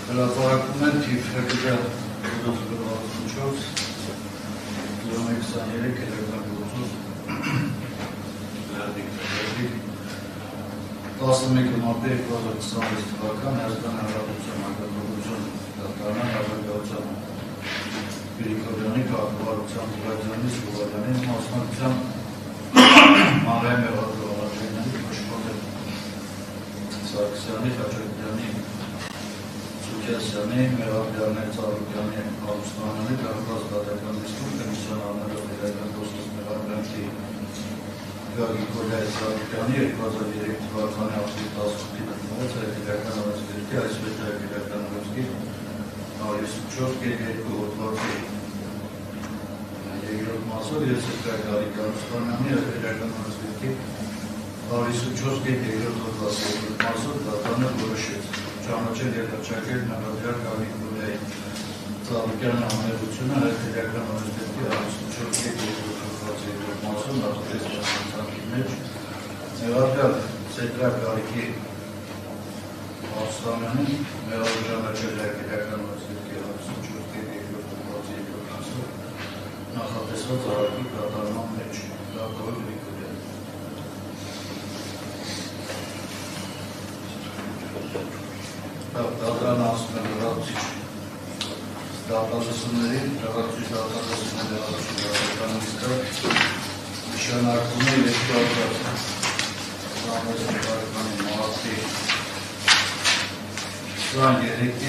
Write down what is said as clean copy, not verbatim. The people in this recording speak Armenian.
Հրապարակում են թիվ հրգրան գլխությունով 23 կիլոգրամ գլխուց 11 մարտի 2026 թվական Հայաստան Հանրապետության Հանրապետություն Դատարան Հավաքական Գրիգորյանի քաղաքավարության Գուլաջյանի Սուվարյանի մասնակցությամբ Մանրային մեղադրողականների Փոշփոթել Սարգսյանի Խաչատուրյանի Սուքյասյանի Մեղադրյանի Ծառուկյանի Հարուստանյանի դարձած դատական դիսկում կոմիսիոն անելով իրական դոստոս մեղադրանքի Գագիկոլյայի Ծառուկյանի 2003 թվականի ապրիլի 18-ի դրդմով իրական օրենսգրքի այսպես իրական օրենսգի 154.2 հոդվածի երկրորդ մասով եւ Սերգարի Կարստանյանի իրական օրենսգրքի 154.2 հոդվածի երկրորդ մասով դատարանը որոշեց ճանաչել եւ հռչակել մեղադրյալ Գագիկոլյայի Ծառուկյանի անհրաժեշտությունը այդ իրական օրենսգրքի 154.2 հոդվածի երկրորդ մասով նախատեսվածքի մեջ մեղադրյալ Սերգարի Կարստանյանին մեղադրել իրական օրենսգրքի 154.2 հոդվածի երկրորդ մասով նախատեսված արարքի կատարման մեջ դատավոր Գրիգորյան Դատարանը ասում է լրացուցիչ դատասություններին լրացուցիչ դատասությունների նշանակում է 2023 մարտի 23